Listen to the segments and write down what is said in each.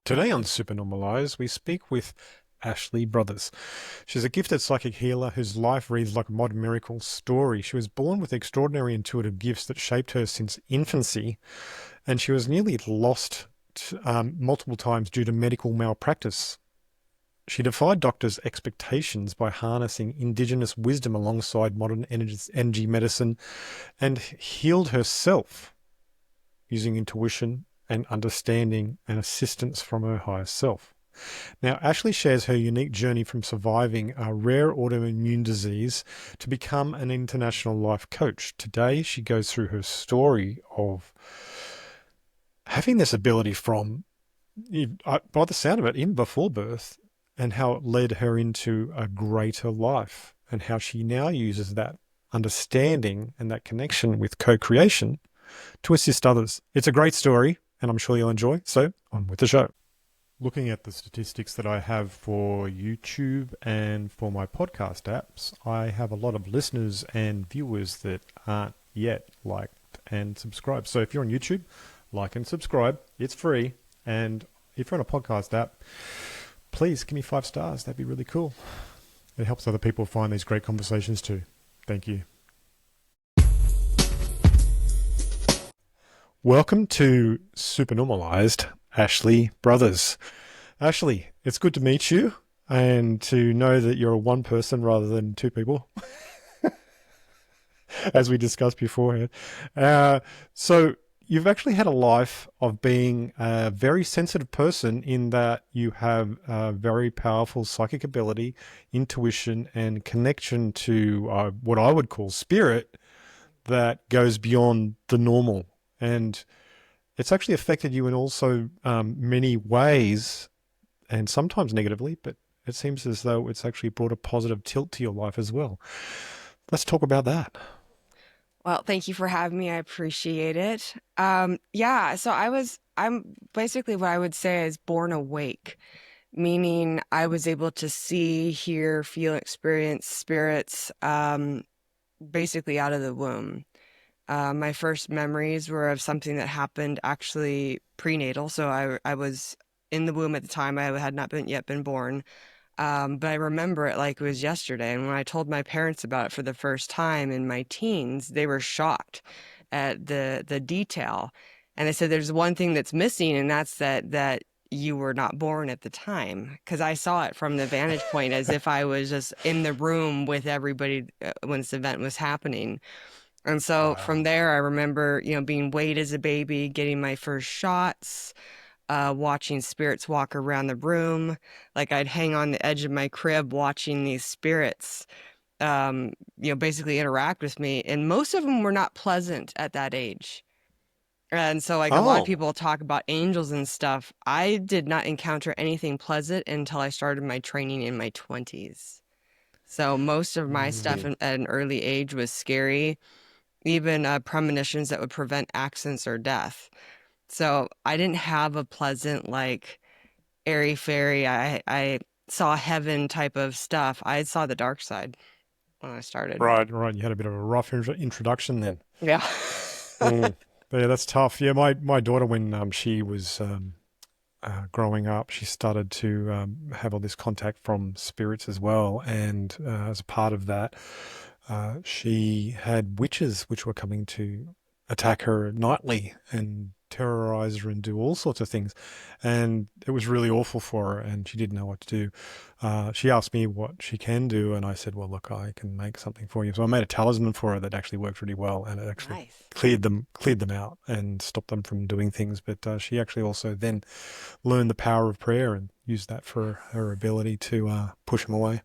Today on Supernormalized, we speak with Ashley Brothers. She's a gifted psychic healer whose life reads like a modern miracle story. She was born with extraordinary intuitive gifts that shaped her since infancy, and she was nearly lost multiple times due to medical malpractice. She defied doctors' expectations by harnessing indigenous wisdom alongside modern energy medicine and healed herself using intuition and understanding and assistance from her higher self. Now, Ashley shares her unique journey from surviving a rare autoimmune disease to become an international life coach. Today, she goes through her story of having this ability from, by the sound of it, even before birth, and how it led her into a greater life, and how she now uses that understanding and that connection with co-creation to assist others. It's a great story, and I'm sure you'll enjoy. So, on with the show. Looking at the statistics that I have for YouTube and for my podcast apps, I have a lot of listeners and viewers that aren't yet liked and subscribed. So if you're on YouTube, like and subscribe. It's free. And if you're on a podcast app, please give me 5 stars. That'd be really cool. It helps other people find these great conversations too. Thank you. Welcome to Supernormalized, Ashley Brothers. Ashley, it's good to meet you and to know that you're one person rather than 2 people, as we discussed beforehand. So you've actually had a life of being a very sensitive person in that you have a very powerful psychic ability, intuition, and connection to what I would call spirit that goes beyond the normal. And it's actually affected you in also many ways, and sometimes negatively, but it seems as though it's actually brought a positive tilt to your life as well. Let's talk about that. Well, thank you for having me. I appreciate it. So I'm basically what I would say is born awake, meaning I was able to see, hear, feel, experience spirits basically out of the womb. My first memories were of something that happened actually prenatal. So I was in the womb at the time. I had not yet been born. But I remember it like it was yesterday. And when I told my parents about it for the first time in my teens, they were shocked at the detail. And they said, there's one thing that's missing, and that's that you were not born at the time. Because I saw it from the vantage point as if I was just in the room with everybody when this event was happening. And so from there, I remember, being weighed as a baby, getting my first shots, watching spirits walk around the room. Like I'd hang on the edge of my crib watching these spirits, basically interact with me. And most of them were not pleasant at that age. And so like a lot of people talk about angels and stuff. I did not encounter anything pleasant until I started my training in my 20s. So most of my stuff at an early age was scary. Even premonitions that would prevent accidents or death. So I didn't have a pleasant, like, airy-fairy, I saw heaven type of stuff. I saw the dark side when I started. Right. You had a bit of a rough introduction then. Yeah. But yeah, that's tough. Yeah, my daughter, when she was growing up, she started to have all this contact from spirits as well. And as a part of that, she had witches which were coming to attack her nightly and terrorize her and do all sorts of things. And it was really awful for her, and she didn't know what to do. She asked me what she can do, and I said, well, look, I can make something for you. So I made a talisman for her that actually worked really well, and it actually cleared them out and stopped them from doing things. But she actually also then learned the power of prayer and used that for her ability to push them away.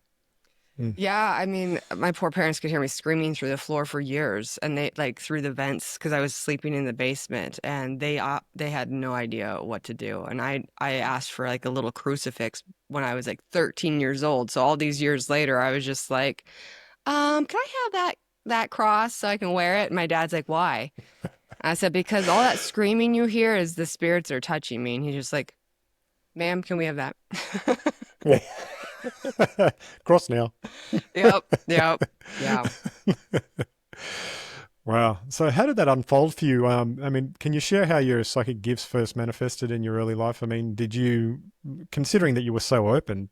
Yeah, I mean, my poor parents could hear me screaming through the floor for years, and they through the vents because I was sleeping in the basement, and they had no idea what to do. And I asked for like a little crucifix when I was like 13 years old. So all these years later, I was just like, can I have that cross so I can wear it? And my dad's like, why? I said, because all that screaming you hear is the spirits are touching me. And he's just like, ma'am, can we have that? Cross now. Yep. Yeah. Wow. So how did that unfold for you? I mean, can you share how your psychic gifts first manifested in your early life? I mean, did you, considering that you were so open,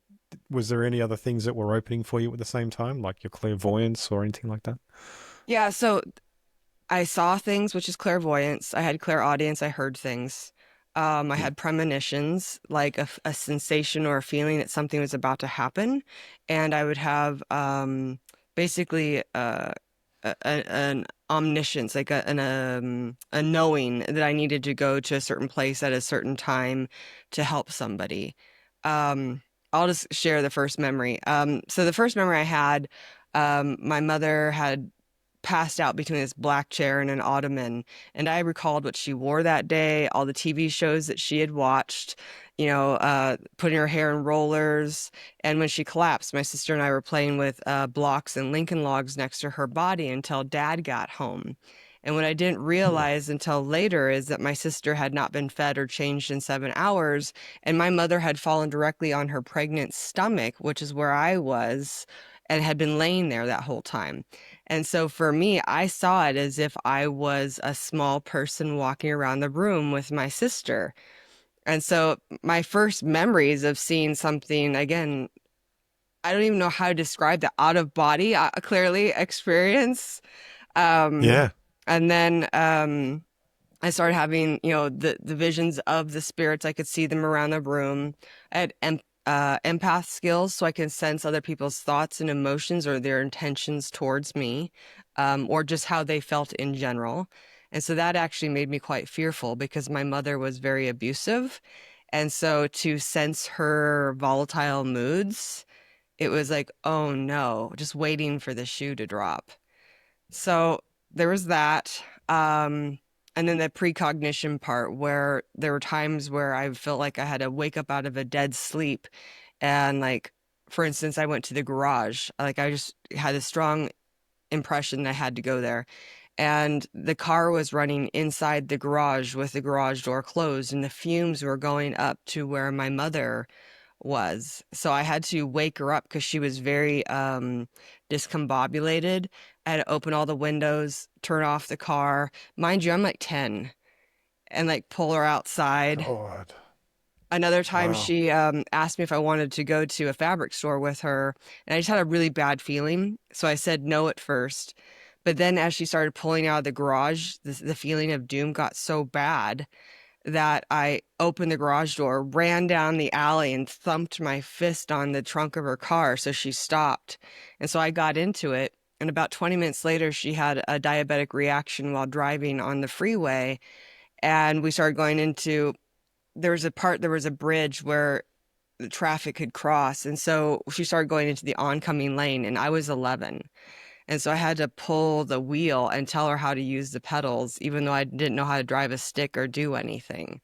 was there any other things that were opening for you at the same time, like your clairvoyance or anything like that? Yeah, so I saw things, which is clairvoyance. I had clairaudience. I heard things. I Yeah. had premonitions, like a sensation or a feeling that something was about to happen, and I would have basically an omniscience, like a knowing that I needed to go to a certain place at a certain time to help somebody. Um, I'll just share the first memory. So the first memory I had, my mother had passed out between this black chair and an ottoman. And I recalled what she wore that day, all the TV shows that she had watched, putting her hair in rollers. And when she collapsed, my sister and I were playing with blocks and Lincoln logs next to her body until dad got home. And what I didn't Yeah. realize until later is that my sister had not been fed or changed in 7 hours, and my mother had fallen directly on her pregnant stomach, which is where I was, and had been laying there that whole time. And so for me, I saw it as if I was a small person walking around the room with my sister. And so my first memories of seeing something, again, I don't even know how to describe the out of body, clearly experience. Um, Yeah. and then I started having, the visions of the spirits. I could see them around the room. I had empath skills, so I can sense other people's thoughts and emotions or their intentions towards me, or just how they felt in general. And so that actually made me quite fearful because my mother was very abusive. And so to sense her volatile moods, it was like, oh no, just waiting for the shoe to drop. So there was that. And then the precognition part where there were times where I felt like I had to wake up out of a dead sleep. And like, for instance, I went to the garage. Like I just had a strong impression that I had to go there. And the car was running inside the garage with the garage door closed, and the fumes were going up to where my mother was. So I had to wake her up because she was very discombobulated. I had to open all the windows, turn off the car. Mind you, I'm like 10, and like pull her outside. God. Another time Wow. she asked me if I wanted to go to a fabric store with her, and I just had a really bad feeling. So I said no at first. But then as she started pulling out of the garage, the feeling of doom got so bad that I opened the garage door, ran down the alley, and thumped my fist on the trunk of her car. So she stopped. And so I got into it. And about 20 minutes later, she had a diabetic reaction while driving on the freeway. And we started going into, there was a bridge where the traffic could cross. And so she started going into the oncoming lane, and I was 11. And so I had to pull the wheel and tell her how to use the pedals, even though I didn't know how to drive a stick or do anything.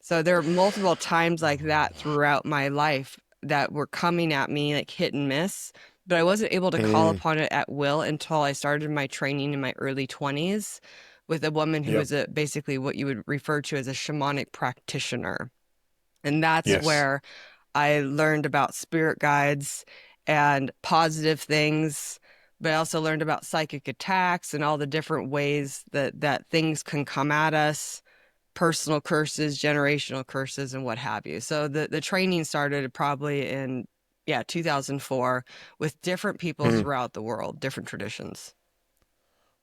So there are multiple times like that throughout my life that were coming at me like hit and miss, but I wasn't able to call Mm. upon it at will until I started my training in my early 20s with a woman who Yep. is basically what you would refer to as a shamanic practitioner. And that's Yes. where I learned about spirit guides and positive things, but I also learned about psychic attacks and all the different ways that things can come at us, personal curses, generational curses, and what have you. So the training started probably in 2004 with different people Mm. throughout the world, different traditions.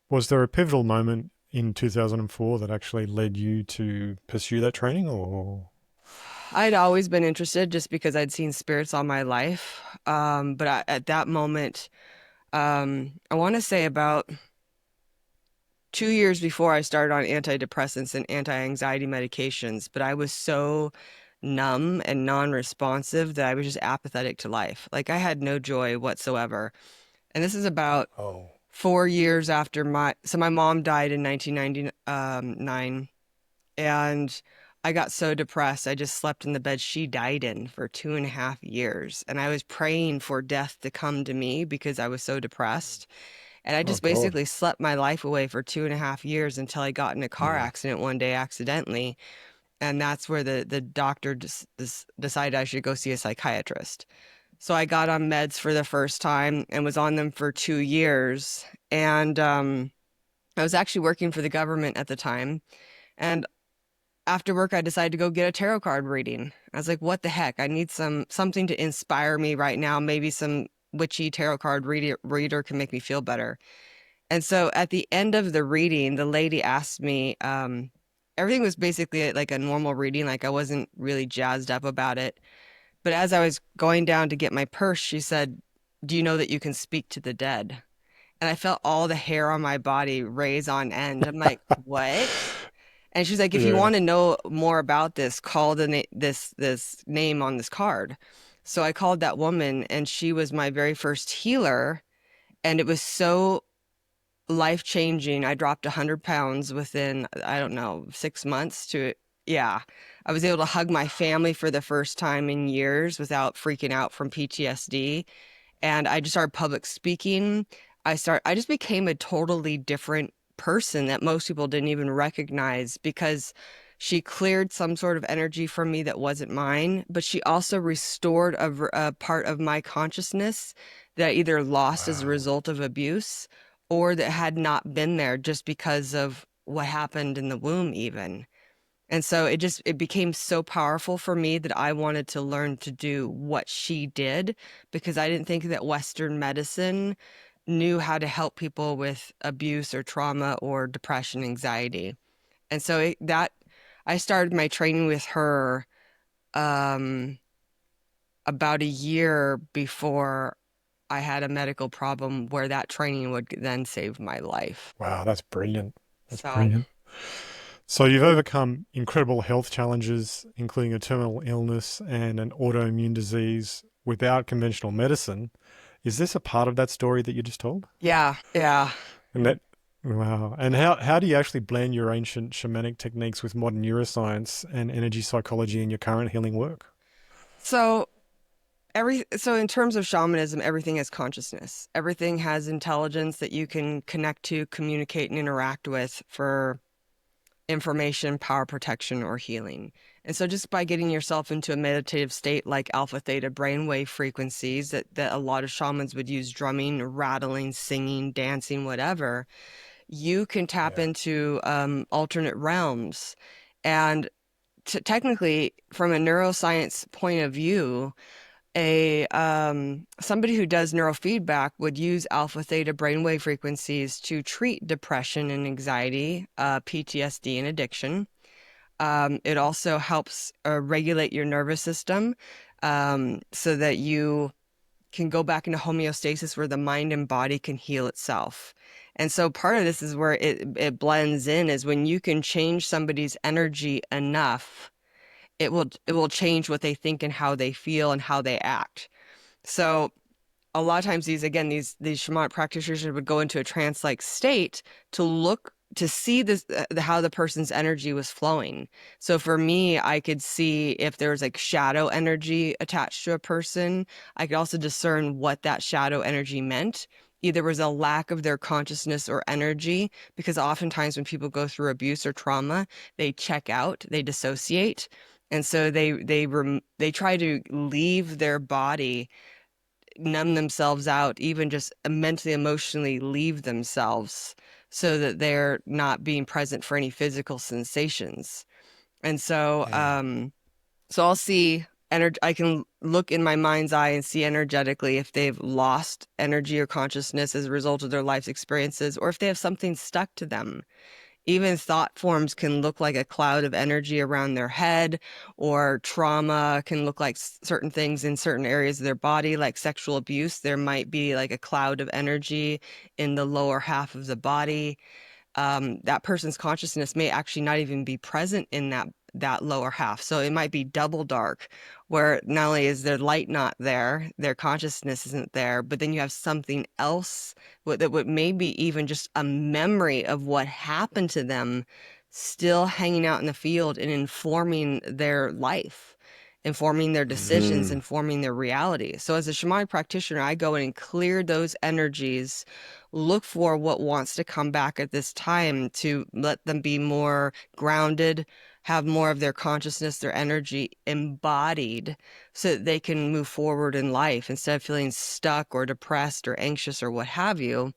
Was there a pivotal moment in 2004 that actually led you to pursue that training or? I'd always been interested just because I'd seen spirits all my life. At that moment, I want to say about 2 years before I started on antidepressants and anti-anxiety medications, but I was so numb and non-responsive that I was just apathetic to life. Like I had no joy whatsoever. And this is about Oh. 4 years after my mom died in 1999, and I got so depressed. I just slept in the bed she died in for 2.5 years. And I was praying for death to come to me because I was so depressed. And I Oh just God. basically slept my life away for 2.5 years until I got in a car Mm. accident one day accidentally. And that's where the doctor decided I should go see a psychiatrist. So I got on meds for the first time and was on them for 2 years. And I was actually working for the government at the time. And after work, I decided to go get a tarot card reading. I was like, what the heck? I need something to inspire me right now. Maybe some witchy tarot card reader can make me feel better. And so at the end of the reading, the lady asked me, everything was basically like a normal reading, like I wasn't really jazzed up about it. But as I was going down to get my purse, she said, "Do you know that you can speak to the dead?" And I felt all the hair on my body raise on end. I'm like, "What?" And she's like, "If you Yeah. want to know more about this, call this name on this card." So I called that woman, and she was my very first healer, and it was so life changing. I dropped 100 pounds within, I don't know, 6 months to, yeah. I was able to hug my family for the first time in years without freaking out from PTSD. And I just started public speaking. I just became a totally different person that most people didn't even recognize because she cleared some sort of energy from me that wasn't mine, but she also restored a part of my consciousness that I either lost as a Wow. result of abuse or that had not been there just because of what happened in the womb even. And so it became so powerful for me that I wanted to learn to do what she did because I didn't think that Western medicine knew how to help people with abuse or trauma or depression, anxiety. And so that I started my training with her um, about a year before I had a medical problem where that training would then save my life. Wow, that's brilliant. That's So, brilliant. So you've overcome incredible health challenges, including a terminal illness and an autoimmune disease without conventional medicine. Is this a part of that story that you just told? yeah, yeah. And that, wow. And how do you actually blend your ancient shamanic techniques with modern neuroscience and energy psychology in your current healing work? So, so in terms of shamanism, everything has consciousness. Everything has intelligence that you can connect to, communicate, and interact with for information, power, protection, or healing. And so just by getting yourself into a meditative state like alpha theta brainwave frequencies that a lot of shamans would use drumming, rattling, singing, dancing, whatever, you can tap Yeah. into alternate realms. And technically, from a neuroscience point of view, a somebody who does neurofeedback would use alpha theta brainwave frequencies to treat depression and anxiety, PTSD and addiction. It also helps regulate your nervous system so that you can go back into homeostasis where the mind and body can heal itself. And so part of this is where it blends in is when you can change somebody's energy enough, it will change what they think and how they feel and how they act. So a lot of times these shamanic practitioners would go into a trance-like state to look to see this how the person's energy was flowing. So for me, I could see if there was like shadow energy attached to a person. I could also discern what that shadow energy meant. Either was a lack of their consciousness or energy, because oftentimes when people go through abuse or trauma, they check out, they dissociate, and so they try to leave their body, numb themselves out, even just mentally, emotionally leave themselves so that they're not being present for any physical sensations. And so, Yeah. so I'll see energy. I can look in my mind's eye and see energetically if they've lost energy or consciousness as a result of their life's experiences, or if they have something stuck to them. Even thought forms can look like a cloud of energy around their head, or trauma can look like certain things in certain areas of their body, like sexual abuse. There might be like a cloud of energy in the lower half of the body. That person's consciousness may actually not even be present in that lower half. So it might be double dark, where not only is their light not there, their consciousness isn't there, but then you have something else that would maybe even just a memory of what happened to them still hanging out in the field and informing their life, informing their decisions, Mm. informing their reality. So as a shamanic practitioner, I go in and clear those energies, look for what wants to come back at this time to let them be more grounded, have more of their consciousness, their energy embodied so that they can move forward in life instead of feeling stuck or depressed or anxious or what have you.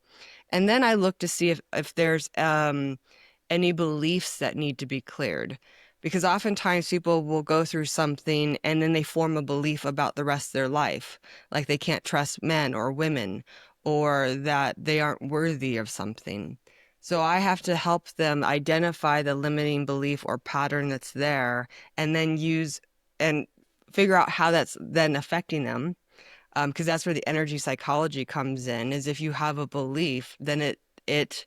And then I look to see if there's any beliefs that need to be cleared. Because oftentimes people will go through something and then they form a belief about the rest of their life, like they can't trust men or women, or that they aren't worthy of something. So I have to help them identify the limiting belief or pattern that's there and then use and figure out how that's then affecting them. Because that's where the energy psychology comes in, is if you have a belief, then it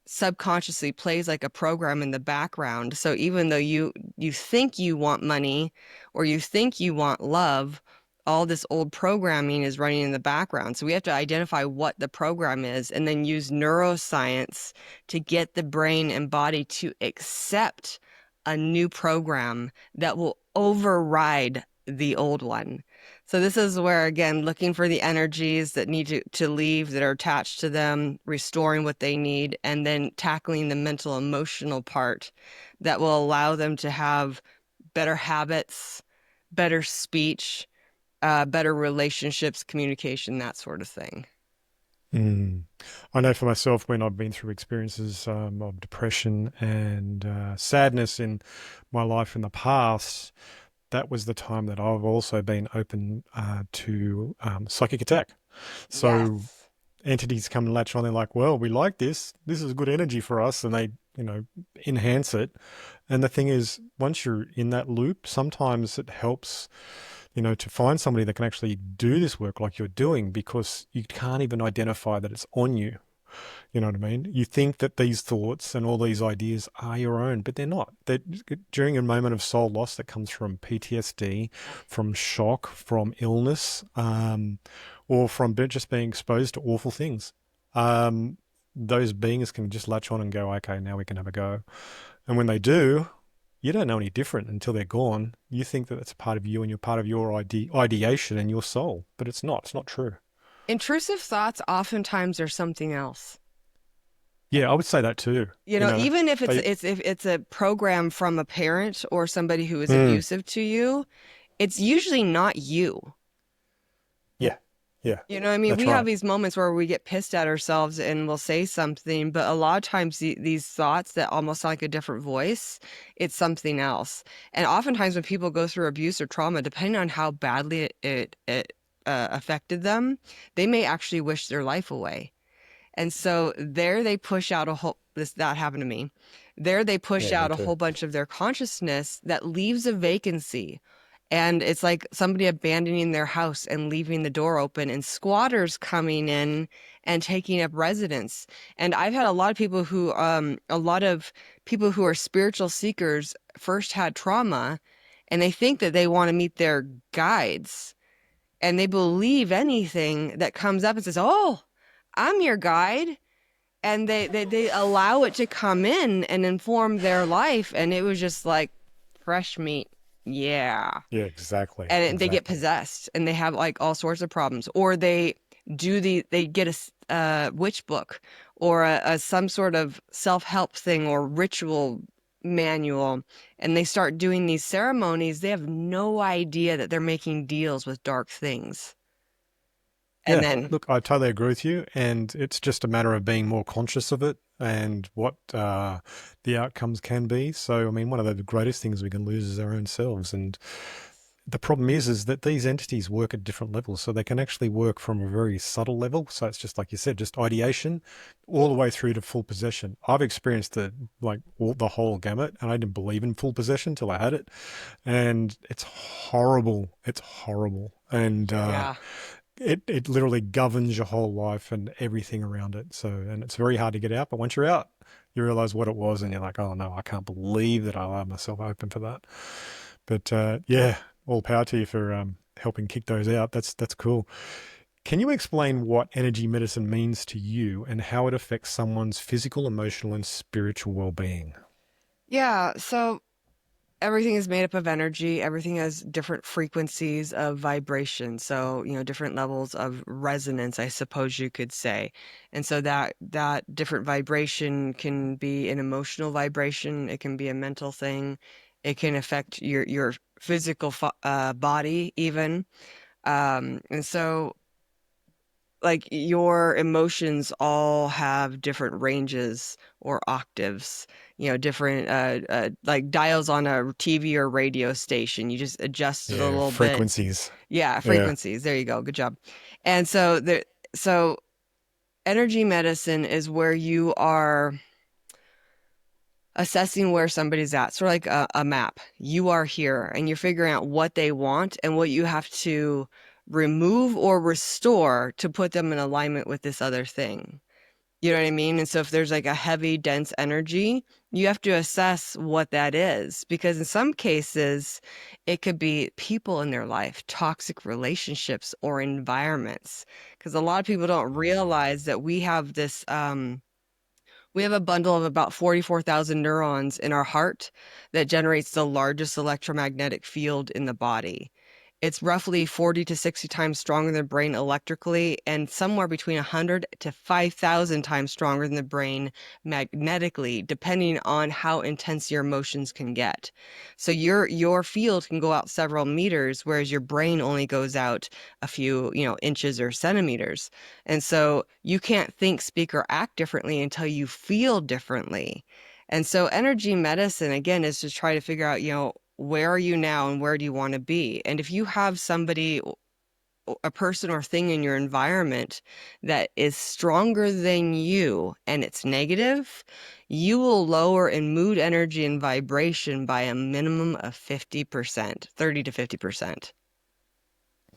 subconsciously plays like a program in the background. So even though you think you want money or you think you want love, all this old programming is running in the background. So we have to identify what the program is and then use neuroscience to get the brain and body to accept a new program that will override the old one. So this is where, again, looking for the energies that need to leave, that are attached to them, restoring what they need, and then tackling the mental emotional part that will allow them to have better habits, better speech, better relationships, communication, that sort of thing. Mm. I know for myself, when I've been through experiences of depression and sadness in my life in the past, that was the time that I've also been open to psychic attack. So Yes. entities come and latch on. They're like, "Well, we like this. This is good energy for us," and they, enhance it. And the thing is, once you're in that loop, sometimes it helps, to find somebody that can actually do this work like you're doing, because you can't even identify that it's on you. You know what I mean? You think that these thoughts and all these ideas are your own, but they're not. They're during a moment of soul loss that comes from PTSD, from shock, from illness, or from just being exposed to awful things. Um, those beings can just latch on and go, okay, now we can have a go. And when they do, you don't know any different until they're gone. You think that it's a part of you and you're part of your ideation and your soul, but it's not. It's not true. Intrusive thoughts oftentimes are something else. Yeah, I would say that too. You know, even if They, if it's a program from a parent or somebody who is mm, abusive to you, it's usually not you. yeah, yeah, You know what I mean? that's We have right. these moments where we get pissed at ourselves and we'll say something, but a lot of times these thoughts that almost sound like a different voice, it's something else. And oftentimes when people go through abuse or trauma, depending on how badly it affected them, they may actually wish their life away. And so there they push out a whole this that happened to me. There they push Yeah, me out a too. whole bunch of their consciousness that leaves a vacancy. And it's like somebody abandoning their house and leaving the door open and squatters coming in and taking up residence. And I've had a lot of people who are spiritual seekers first had trauma and they think that they want to meet their guides and they believe anything that comes up and says, "Oh, I'm your guide." And they allow it to come in and inform their life. And it was just like fresh meat. Yeah. Yeah, exactly, And they get exactly. possessed and they have like all sorts of problems. Or they get a witch book or a some sort of self-help thing or ritual manual and they start doing these ceremonies. They have no idea that they're making deals with dark things. And Yeah, then look, I totally agree with you, and it's just a matter of being more conscious of it and what the outcomes can be. So, I mean, one of the greatest things we can lose is our own selves, and the problem is that these entities work at different levels, so they can actually work from a very subtle level. So it's just like you said, just ideation, all the way through to full possession. I've experienced the whole gamut, and I didn't believe in full possession till I had it, and it's horrible. It's horrible, and yeah. it literally governs your whole life and everything around it. So, and it's very hard to get out, but once you're out, you realize what it was, and you're like, oh no, I can't believe that I allowed myself open for that. But yeah, all power to you for helping kick those out. That's cool. Can you explain what energy medicine means to you and how it affects someone's physical, emotional, and spiritual well-being? Yeah. So everything is made up of energy. Everything has different frequencies of vibration. So, different levels of resonance, I suppose you could say. And so that different vibration can be an emotional vibration. It can be a mental thing. It can affect your physical body even. And so like your emotions all have different ranges or octaves, different like dials on a TV or radio station. You just adjust it a Yeah, little bit. frequencies. Yeah, Yeah. frequencies. There you go. Good job. And so energy medicine is where you are assessing where somebody's at, sort of like a map. You are here and you're figuring out what they want and what you have to remove or restore to put them in alignment with this other thing. You know what I mean? And so if there's like a heavy, dense energy, you have to assess what that is. Because in some cases, it could be people in their life, toxic relationships, or environments. Because a lot of people don't realize that we have a bundle of about 44,000 neurons in our heart that generates the largest electromagnetic field in the body. It's roughly 40 to 60 times stronger than the brain electrically, and somewhere between 100 to 5,000 times stronger than the brain magnetically, depending on how intense your emotions can get. So your field can go out several meters, whereas your brain only goes out a few, inches or centimeters. And so you can't think, speak, or act differently until you feel differently. And so energy medicine, again, is to try to figure out, where are you now and where do you want to be? And if you have somebody, a person or thing in your environment that is stronger than you and it's negative, you will lower in mood, energy, and vibration by a minimum of 50%, 30 to 50%.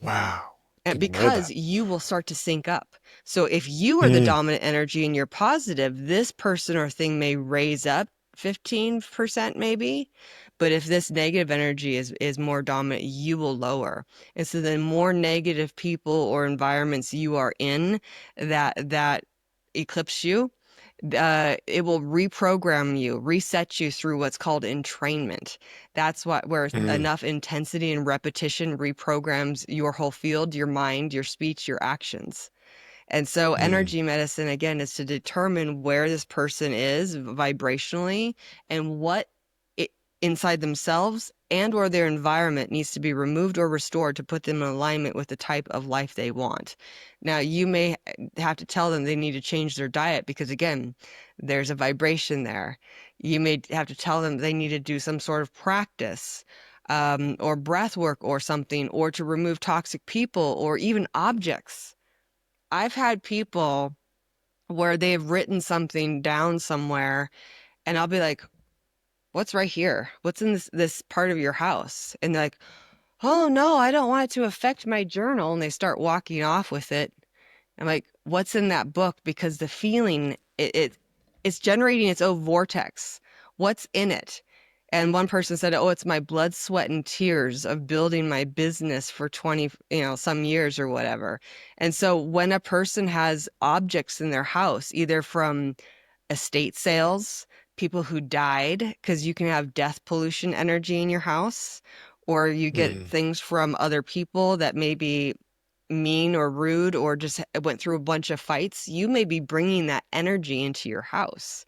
Wow. And Didn't know because that. you will start to sync up. So if you are the Mm, dominant energy and you're positive, this person or thing may raise up 15% maybe. But if this negative energy is more dominant, you will lower. And so the more negative people or environments you are in that eclipse you, it will reprogram you, reset you through what's called entrainment. That's where mm, enough intensity and repetition reprograms your whole field, your mind, your speech, your actions. And so mm, energy medicine, again, is to determine where this person is vibrationally and what it, inside themselves and or their environment needs to be removed or restored to put them in alignment with the type of life they want. Now, you may have to tell them they need to change their diet because, again, there's a vibration there. You may have to tell them they need to do some sort of practice. Or breath work or something, or to remove toxic people or even objects. I've had people where they've written something down somewhere and I'll be like, "What's right here? What's in this part of your house?" And they're like, "Oh no, I don't want it to affect my journal." And they start walking off with it. I'm like, "What's in that book?" Because the feeling it's generating its own vortex. What's in it? And one person said, "Oh, it's my blood, sweat, and tears of building my business for 20, some years or whatever." And so when a person has objects in their house, either from estate sales, people who died, because you can have death pollution energy in your house, or you get mm, things from other people that may be mean or rude or just went through a bunch of fights, you may be bringing that energy into your house.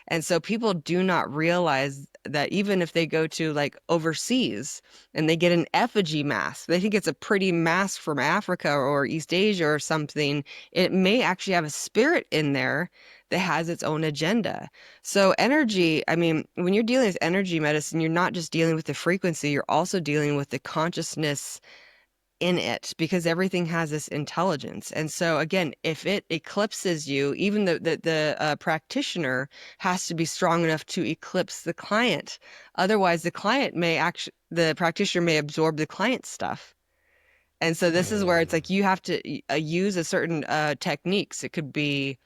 And so people do not realize that even if they go to like overseas and they get an effigy mask, they think it's a pretty mask from Africa or East Asia or something. It may actually have a spirit in there that has its own agenda. So energy, I mean, when you're dealing with energy medicine, you're not just dealing with the frequency, you're also dealing with the consciousness in it because everything has this intelligence. And so again, if it eclipses you, even the practitioner has to be strong enough to eclipse the client. Otherwise, the practitioner may absorb the client's stuff. And so this is where it's mm, like you have to use a certain techniques. It could be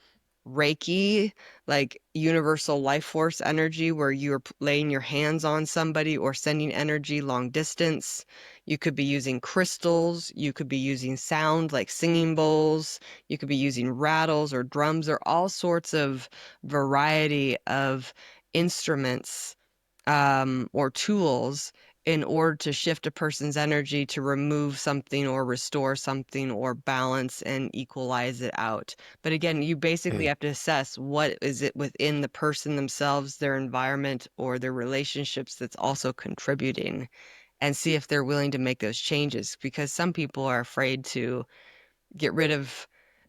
Reiki, like universal life force energy, where you're laying your hands on somebody or sending energy long distance. You could be using crystals. You could be using sound like singing bowls. You could be using rattles or drums or all sorts of variety of instruments or tools in order to shift a person's energy to remove something or restore something or balance and equalize it out. But again, you basically mm. have to assess what is it within the person themselves, their environment, or their relationships that's also contributing and see if they're willing to make those changes because some people are afraid to get rid of, you know, the toxicity or the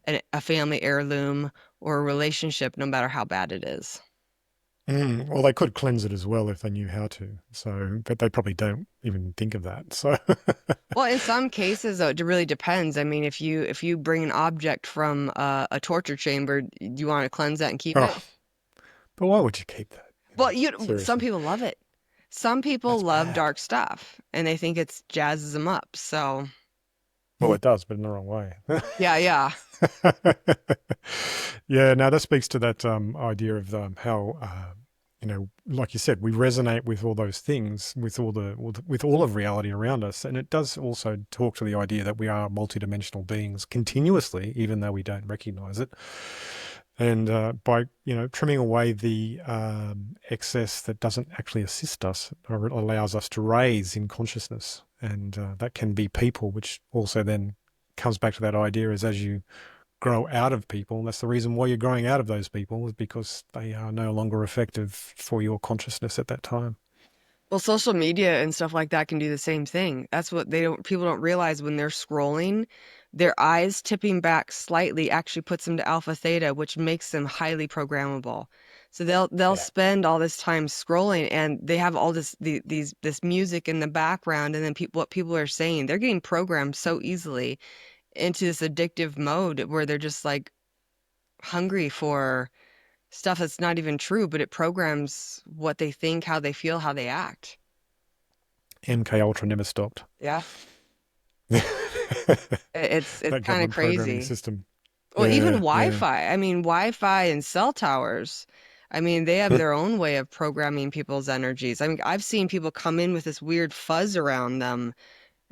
negativity. And so, again, if you have somebody who's stronger than you and it's negative, you will lower in mood, energy, and vibration by a minimum of 50%, 30 to 50%. And because you will start to sync up. So if you are the dominant energy and you're positive, this person or thing may raise up 15% maybe. But if this negative energy is more dominant, you will lower. And so the more negative people or environments you are in, the more a family heirloom or a relationship, no matter how bad it is. Well, they could cleanse it as well if they knew how to. So, but they probably don't even think of that. So, Well, in some cases, though, it really depends. I mean, if you bring an object from a torture chamber, do you want to cleanse that and keep it? oh, but why would you keep that? Well, some Seriously, people love it. Some people that's love bad. dark stuff, and they think it's jazzes them up. So, Well, it does, but in the wrong way. yeah, yeah. Yeah, no, that speaks to that idea of how like you said, we resonate with all those things, with with all of reality around us, and it does also talk to the idea that we are multidimensional beings continuously, even though we don't recognize it. And by trimming away the excess that doesn't actually assist us, or it allows us to raise in consciousness, and that can be people, which also then comes back to that idea is as you grow out of people. That's the reason why you're growing out of those people is because they are no longer effective for your consciousness at that time. Well, social media and stuff like that can do the same thing. That's what people don't realize when they're scrolling, their eyes tipping back slightly actually puts them to alpha theta, which makes them highly programmable. So they'll Yeah. spend all this time scrolling and they have all this music in the background and then what people are saying, they're getting programmed so easily into this addictive mode where they're just like hungry for stuff that's not even true, but it programs what they think, how they feel, how they act. MK Ultra never stopped. Yeah. That It's kind of government programming crazy. system. Well, even Yeah, yeah. Wi-Fi. I mean, Wi-Fi and cell towers. I mean, they have their own way of programming people's energies. I mean, I've seen people come in with this weird fuzz around them,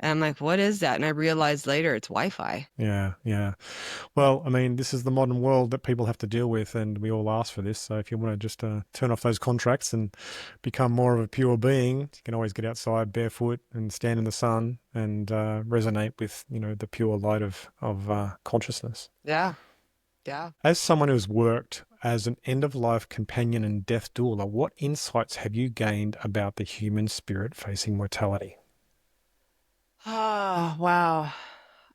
and I'm like, what is that? And I realized later it's Wi-Fi. Yeah, yeah. Well, I mean, this is the modern world that people have to deal with, and we all ask for this. So if you want to just turn off those contracts and become more of a pure being, you can always get outside barefoot and stand in the sun and resonate with, the pure light of consciousness. Yeah, yeah. As someone who's worked as an end-of-life companion and death doula, what insights have you gained about the human spirit facing mortality? Oh, wow.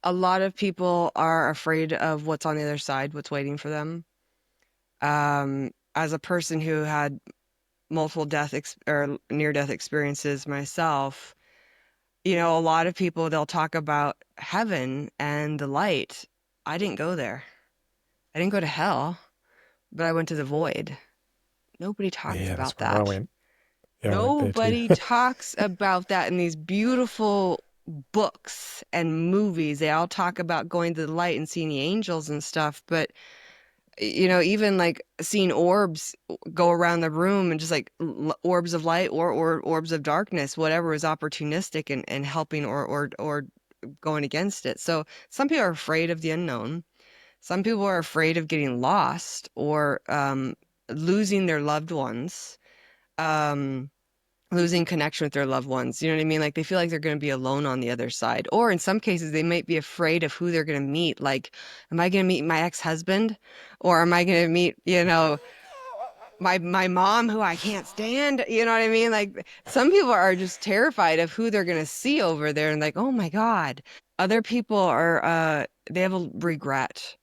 A lot of people are afraid of what's on the other side, what's waiting for them. As a person who had multiple or near-death experiences myself, a lot of people they'll talk about heaven and the light. I didn't go there. I didn't go to hell, but I went to the void. Nobody talks Yeah, that's about where I that. went. Yeah, I went there too. Nobody talks about that in these beautiful books and movies. They all talk about going to the light and seeing the angels and stuff, but even like seeing orbs go around the room and just like orbs of light or orbs of darkness, whatever is opportunistic and helping or going against it. So some people are afraid of the unknown. Some people are afraid of getting lost or losing their loved ones, um, losing connection with their loved ones. You know what I mean? Like they feel like they're going to be alone on the other side. Or in some cases, they might be afraid of who they're going to meet. Like, am I going to meet my ex-husband? Or am I going to meet, my mom who I can't stand? You know what I mean? Like some people are just terrified of who they're going to see over there and like, oh my God. Other people are, they have a regret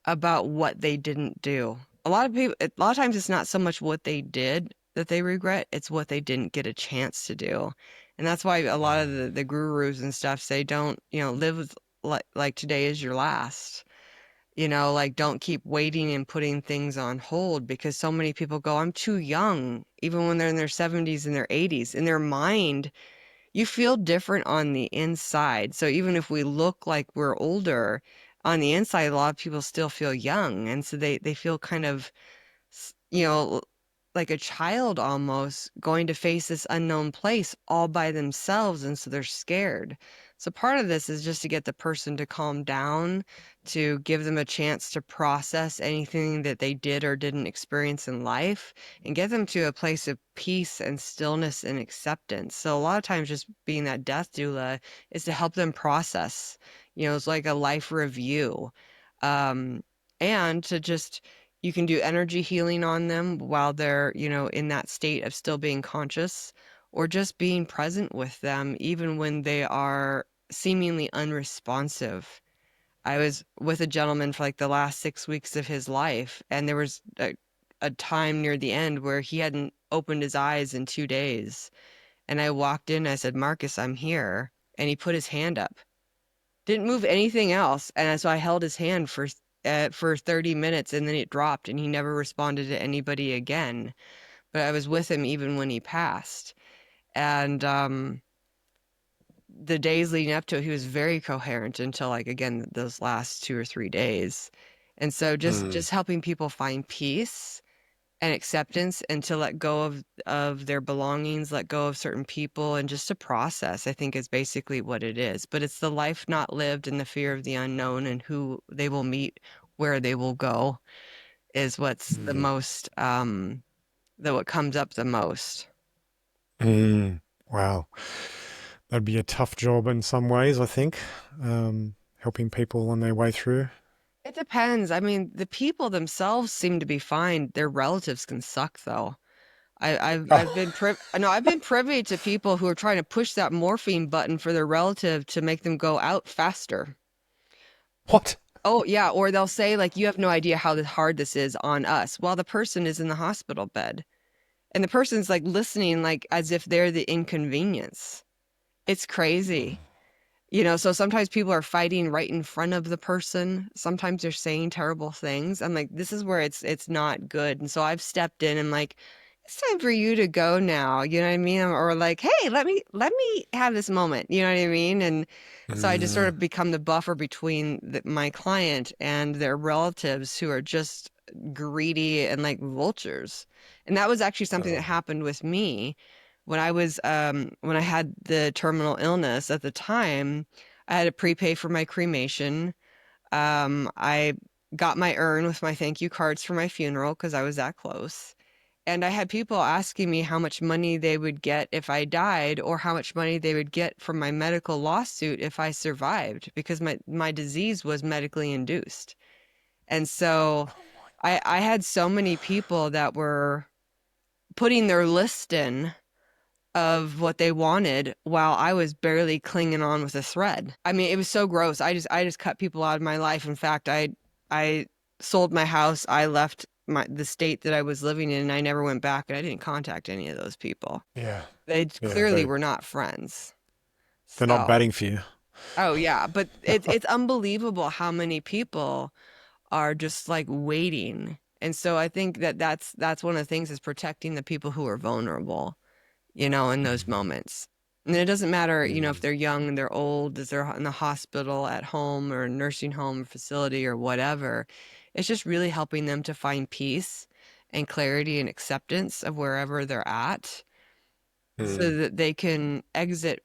about what they didn't do. A lot of times it's not so much what they did that they regret, it's what they didn't get a chance to do. And that's why a lot of the gurus and stuff say don't, live with like today is your last. Like don't keep waiting and putting things on hold because so many people go, I'm too young, even when they're in their 70s and their 80s. In their mind, you feel different on the inside. So even if we look like we're older, on the inside, a lot of people still feel young. And so they feel kind of, you know, like a child almost going to face this unknown place all by themselves. And so they're scared. So part of this is just to get the person to calm down, to give them a chance to process anything that they did or didn't experience in life and get them to a place of peace and stillness and acceptance. So a lot of times just being that death doula is to help them process, it's like a life review. Um, and to just you can do energy healing on them while they're, in that state of still being conscious or just being present with them, even when they are seemingly unresponsive. I was with a gentleman for like the last 6 weeks of his life, and there was a time near the end where he hadn't opened his eyes in 2 days. And I walked in, I said, Marcus, I'm here. And he put his hand up, didn't move anything else. And so I held his hand for 30 minutes, and then it dropped, and he never responded to anybody again. But I was with him even when he passed. And the days leading up to it, he was very coherent until like again those last 2 or 3 days. And so Mm. just helping people find peace and acceptance and to let go of their belongings, let go of certain people, and just to process, I think is basically what it is. But it's the life not lived and the fear of the unknown and who they will meet, where they will go is what's the Mm. most that what comes up the most. Mm. Wow. That'd be a tough job in some ways, I think, helping people on their way through. It depends. I mean, the people themselves seem to be fine. Their relatives can suck though. I've been Oh, no, I've been privy to people who are trying to push that morphine button for their relative to make them go out faster. what? Oh yeah, or they'll say like, "You have no idea how hard this is on us," while the person is in the hospital bed, and the person's like listening like as if they're the inconvenience. It's crazy. So sometimes people are fighting right in front of the person. Sometimes they're saying terrible things. I'm like, this is where it's not good. And so I've stepped in and like, it's time for you to go now. You know what I mean? Or like, hey, let me have this moment. You know what I mean? And so I just sort Mm. of become the buffer between my client and their relatives who are just greedy and like vultures. And that was actually something that Oh. happened with me when I had the terminal illness at the time. I had to prepay for my cremation. I got my urn with my thank you cards for my funeral because I was that close. And I had people asking me how much money they would get if I died, or how much money they would get from my medical lawsuit if I survived, because my disease was medically induced. And so Oh my I had so many people that were putting their list in of what they wanted while I was barely clinging on with a thread. I mean, it was so gross. I just cut people out of my life. In fact, I sold my house. I left the state that I was living in, and I never went back, and I didn't contact any of those people. God. Yeah. They Yeah. clearly were not friends. They're not So, batting for you. oh yeah, but it's unbelievable how many people are just like waiting. And so I think that that's one of the things, is protecting the people who are vulnerable, in those Mm. moments. And it doesn't matter, if Mm. they're young and they're old, if they're in the hospital, at home, or nursing home facility, or whatever. It's just really helping them to find peace and clarity and acceptance of wherever they're at, so Mm. that they can exit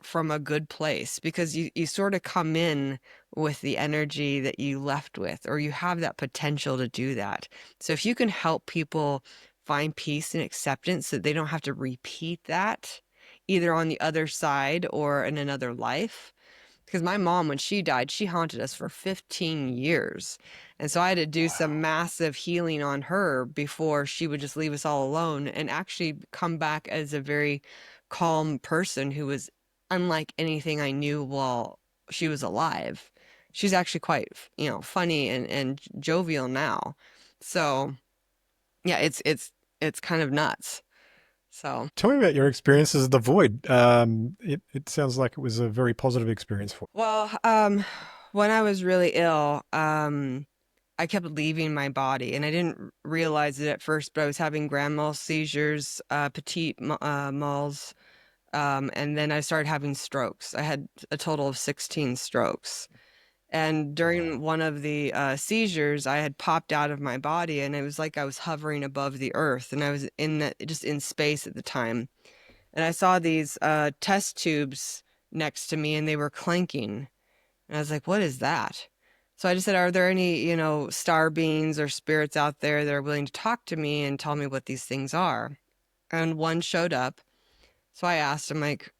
from a good place, because you sort of come in with the energy that you left with, or you have that potential to do that. So if you can help people find peace and acceptance, so they don't have to repeat that either on the other side or in another life. Because my mom, when she died, she haunted us for 15 years. And so I had to do some Wow. massive healing on her before she would just leave us all alone, and actually come back as a very calm person who was unlike anything I knew while she was alive. She's actually quite, funny and jovial now. So yeah, it's kind of nuts. So, Tell me about your experiences at the Void. It sounds like it was a very positive experience for well, when I was really ill, I kept leaving my body, and I didn't realize it at first, but I was having grand mal seizures, petit mals, and then I started having strokes. I had a total of 16 strokes. And you. Wow. during one of the seizures, I had popped out of my body, and it was like I was hovering above the earth, and I was just in space at the time. And I saw these test tubes next to me, and they were clanking. And I was like, what is that? So I just said, are there any, star beings or spirits out there that are willing to talk to me and tell me what these things are? And one showed up. So I asked him, like,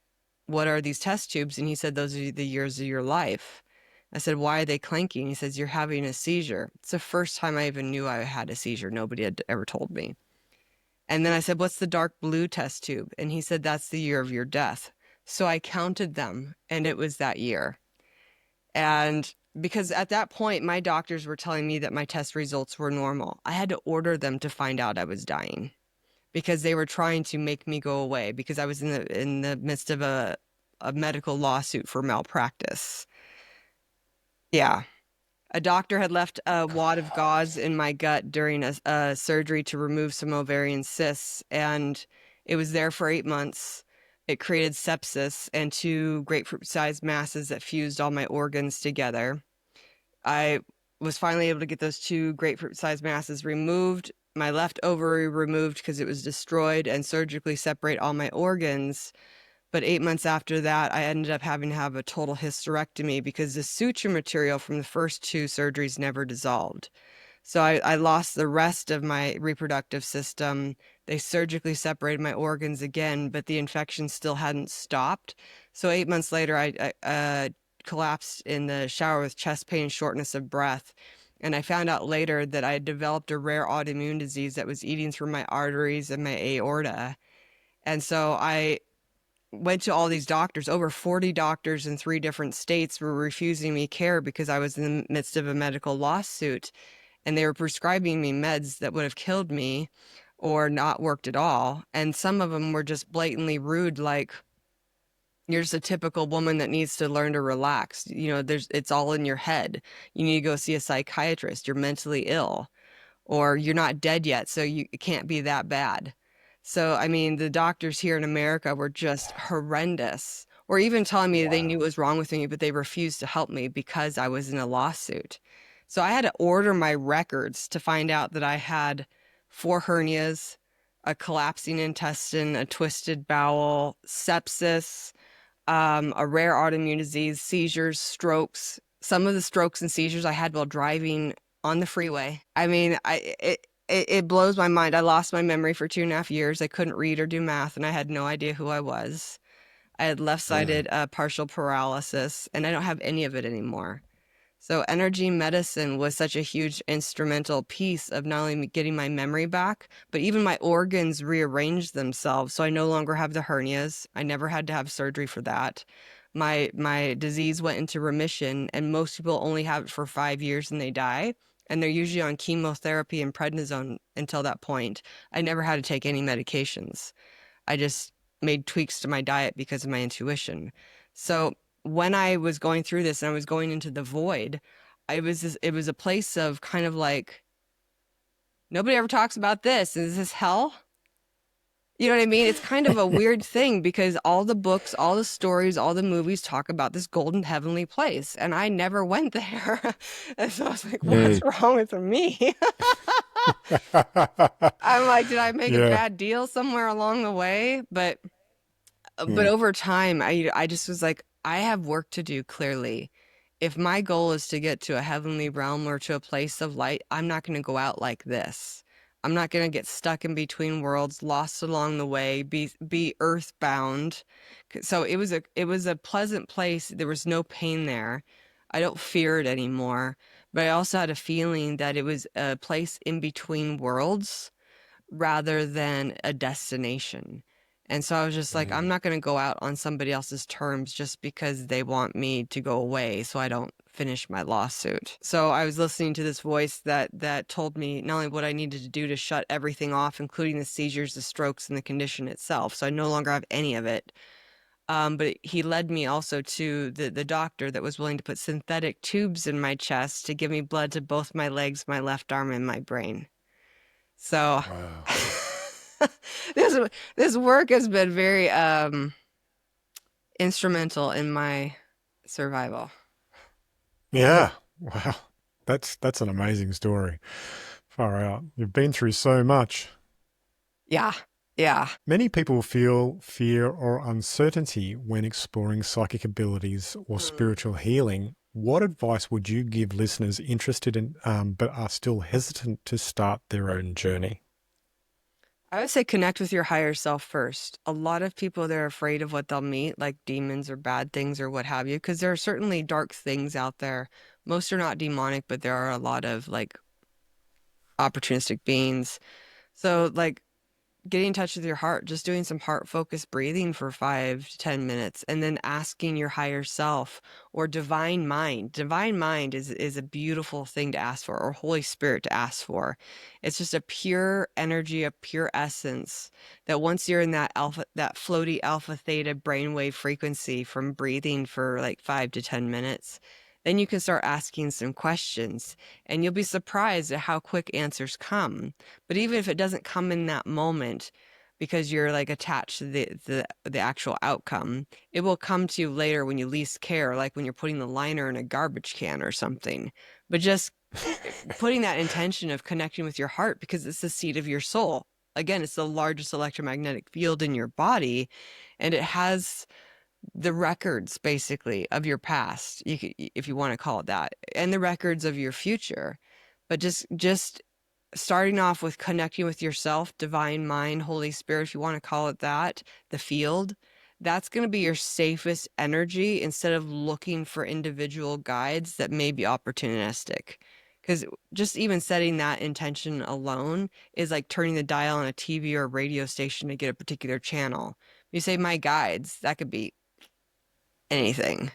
what are these test tubes? And he said, those are the years of your life. I said, why are they clanking? He says, you're having a seizure. It's the first time I even knew I had a seizure. Nobody had ever told me. And then I said, what's the dark blue test tube? And he said, that's the year of your death. So I counted them, and it was that year. And because at that point, my doctors were telling me that my test results were normal. I had to order them to find out I was dying because they were trying to make me go away because I was in the midst of a medical lawsuit for malpractice. Yeah. A doctor had left a wad of gauze in my gut during a surgery to remove some ovarian cysts, and it was there for 8 months. It created sepsis and two grapefruit-sized masses that fused all my organs together. I was finally able to get those two grapefruit-sized masses removed, my left ovary removed because it was destroyed, and surgically separate all my organs. But 8 months after that, I ended up having to have a total hysterectomy because the suture material from the first two surgeries never dissolved. So I lost the rest of my reproductive system. They surgically separated my organs again, but the infection still hadn't stopped. So 8 months later, I collapsed in the shower with chest pain, shortness of breath. And I found out later that I had developed a rare autoimmune disease that was eating through my arteries and my aorta. And so I went to all these doctors. Over 40 doctors in 3 different states were refusing me care because I was in the midst of a medical lawsuit, and they were prescribing me meds that would have killed me or not worked at all. And some of them were just blatantly rude, like, you're just a typical woman that needs to learn to relax. It's all in your head. You need to go see a psychiatrist. You're mentally ill, or you're not dead yet, so it can't be that bad. So, I mean, the doctors here in America were just horrendous, or even telling me they knew Wow. what was wrong with me, but they refused to help me because I was in a lawsuit. So I had to order my records to find out that I had 4 hernias, a collapsing intestine, a twisted bowel, sepsis, a rare autoimmune disease, seizures, strokes. Some of the strokes and seizures I had while driving on the freeway. I mean, it blows my mind. I lost my memory for 2.5 years. I couldn't read or do math, and I had no idea who I was. I had Mm. left-sided partial paralysis, and I don't have any of it anymore. So energy medicine was such a huge instrumental piece of not only getting my memory back, but even my organs rearranged themselves. So I no longer have the hernias. I never had to have surgery for that. My disease went into remission, and most people only have it for 5 years and they die. And they're usually on chemotherapy and prednisone until that point. I never had to take any medications. I just made tweaks to my diet because of my intuition. So when I was going through this and I was going into the void, it was a place of kind of like, nobody ever talks about this. Is this hell? You know what I mean? It's kind of a weird thing because all the books, all the stories, all the movies talk about this golden heavenly place, and I never went there. And so I was like, what's Mm. wrong with me? I'm like, did I make a Yeah. bad deal somewhere along the way? But Mm. over time, I just was like, I have work to do clearly. If my goal is to get to a heavenly realm or to a place of light, I'm not going to go out like this. I'm not going to get stuck in between worlds, lost along the way, be earthbound. So it was a pleasant place. There was no pain there. I don't fear it anymore. But I also had a feeling that it was a place in between worlds rather than a destination. And so I was just like, I'm Mm. not going to go out on somebody else's terms just because they want me to go away so I don't finish my lawsuit. So I was listening to this voice that told me not only what I needed to do to shut everything off, including the seizures, the strokes, and the condition itself. So I no longer have any of it. But he led me also to the doctor that was willing to put synthetic tubes in my chest to give me blood to both my legs, my left arm, and my brain. So Wow. this this work has been very instrumental in my survival. Yeah. Wow. That's an amazing story. Far out. You've been through so much. Yeah. Yeah. Many people feel fear or uncertainty when exploring psychic abilities or Hmm. spiritual healing. What advice would you give listeners interested in, but are still hesitant to start their own journey? I would say connect with your higher self first. A lot of people, they're afraid of what they'll meet, like demons or bad things or what have you, because there are certainly dark things out there. Most are not demonic, but there are a lot of like opportunistic beings. So like getting in touch with your heart, just doing some heart focused breathing for 5 to 10 minutes, and then asking your higher self or divine mind. Divine mind is a beautiful thing to ask for, or Holy Spirit to ask for. It's just a pure energy, a pure essence that once you're in that floaty alpha theta brainwave frequency from breathing for like 5 to 10 minutes, then you can start asking some questions, and you'll be surprised at how quick answers come. But even if it doesn't come in that moment, because you're like attached to the actual outcome, it will come to you later when you least care, like when you're putting the liner in a garbage can or something. But just putting that intention of connecting with your heart, because it's the seat of your soul. Again, it's the largest electromagnetic field in your body, and it has the records basically of your past, you could, if you want to call it that, and the records of your future. But just starting off with connecting with yourself, divine mind, Holy Spirit, if you want to call it that, the field, that's going to be your safest energy instead of looking for individual guides that may be opportunistic. Because just even setting that intention alone is like turning the dial on a TV or a radio station to get a particular channel. You say my guides, that could be anything.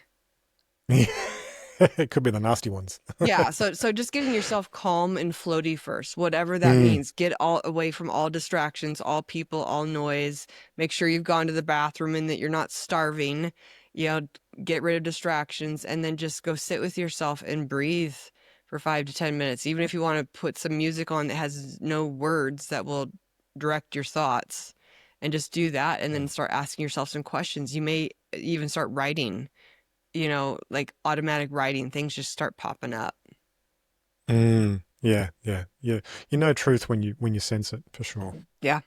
It could be the nasty ones. Yeah, so just getting yourself calm and floaty first, whatever that Mm. means. Get all away from all distractions, all people, all noise. Make sure you've gone to the bathroom and that you're not starving. You know, get rid of distractions, and then just go sit with yourself and breathe for 5 to 10 minutes. Even if you want to put some music on that has no words that will direct your thoughts, and just do that, and then start asking yourself some questions. You may even start writing, like automatic writing, things just start popping up. Mm. Yeah, yeah, yeah. You know truth when you sense it, for sure. Yeah.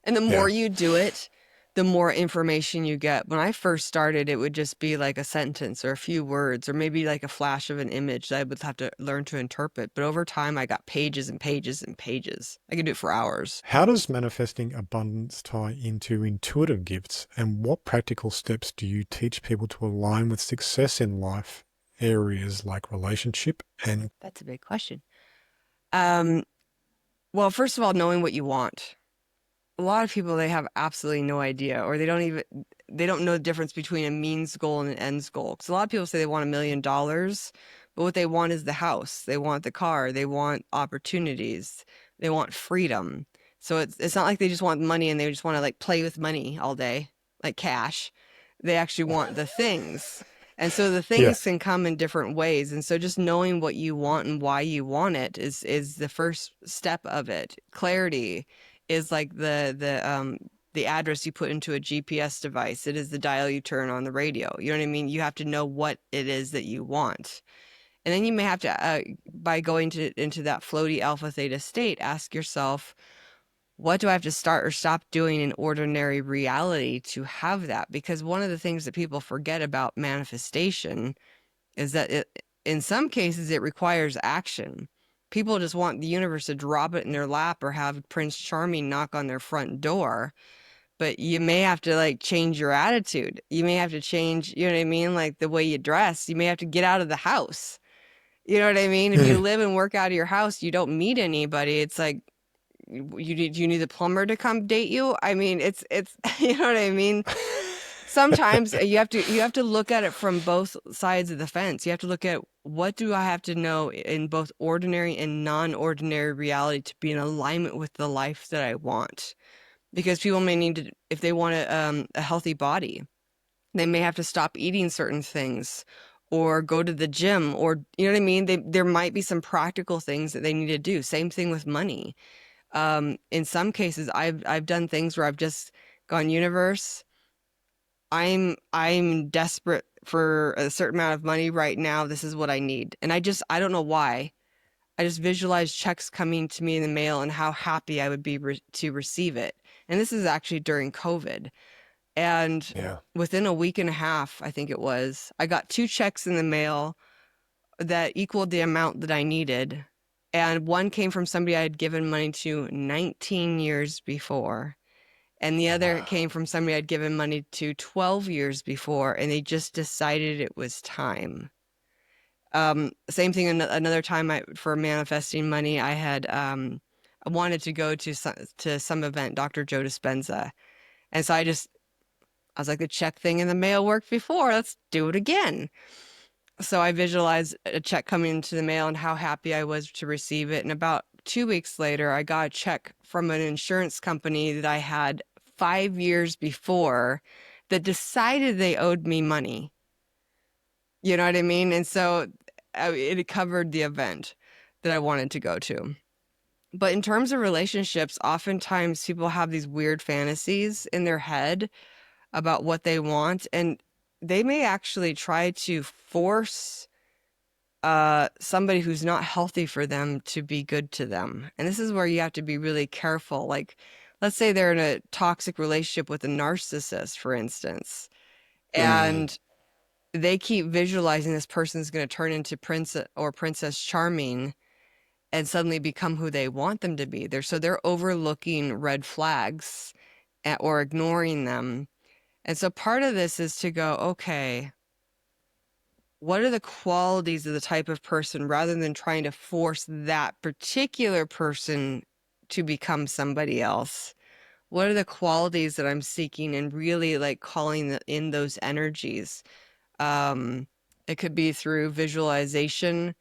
And the more Yeah. you do it, the more information you get. When I first started, it would just be like a sentence or a few words, or maybe like a flash of an image that I would have to learn to interpret. But over time, I got pages and pages and pages. I could do it for hours. How does manifesting abundance tie into intuitive gifts, and what practical steps do you teach people to align with success in life areas like relationship and That's a big question. Um, well, first of all, knowing what you want. A lot of people, they have absolutely no idea, or they don't know the difference between a means goal and an ends goal. Because a lot of people say they want $1 million, but what they want is the house, they want the car, they want opportunities, they want freedom. So it's not like they just want money and they just want to like play with money all day, like cash. They actually want the things. And so the things yes. can come in different ways. And so just knowing what you want and why you want it is the first step of it. Clarity is like the address you put into a GPS device. It is the dial you turn on the radio. You know what I mean? You have to know what it is that you want. And then you may have to, by going into that floaty alpha theta state, ask yourself, what do I have to start or stop doing in ordinary reality to have that? Because one of the things that people forget about manifestation is that in some cases, it requires action. People just want the universe to drop it in their lap or have Prince Charming knock on their front door. But you may have to like change your attitude. You may have to change, you know what I mean? Like the way you dress. You may have to get out of the house. You know what I mean? If you live and work out of your house, you don't meet anybody. It's like, you need the plumber to come date you. I mean, it's you know what I mean? Sometimes you have to look at it from both sides of the fence. You have to look at, what do I have to know in both ordinary and non-ordinary reality to be in alignment with the life that I want. Because people may need to, if they want a healthy body, they may have to stop eating certain things or go to the gym, or you know what I mean? There might be some practical things that they need to do. Same thing with money. In some cases, I've done things where I've just gone, universe, I'm desperate for a certain amount of money right now. This is what I need. And I don't know why. I just visualize checks coming to me in the mail and how happy I would be to receive it. And this is actually during COVID. And Yeah. within a week and a half, I think it was, I got 2 checks in the mail that equaled the amount that I needed. And one came from somebody I had given money to 19 years before. And the Oh, other wow. came from somebody I'd given money to 12 years before, and they just decided it was time. Same thing, another time for manifesting money, I had I wanted to go to some event, Dr. Joe Dispenza. And so I was like, the check thing in the mail worked before. Let's do it again. So I visualized a check coming into the mail and how happy I was to receive it. And about 2 weeks later, I got a check from an insurance company that I had 5 years before that decided they owed me money. You know what I mean? And so it covered the event that I wanted to go to. But in terms of relationships, oftentimes people have these weird fantasies in their head about what they want, and they may actually try to force somebody who's not healthy for them to be good to them. And this is where you have to be really careful. Like, let's say they're in a toxic relationship with a narcissist, for instance, Mm. and they keep visualizing this person's going to turn into Prince or Princess Charming and suddenly become who they want them to be. They're overlooking red flags or ignoring them. And so part of this is to go, okay, what are the qualities of the type of person rather than trying to force that particular person to become somebody else? What are the qualities that I'm seeking and really like calling in those energies? Um, it could be through visualization,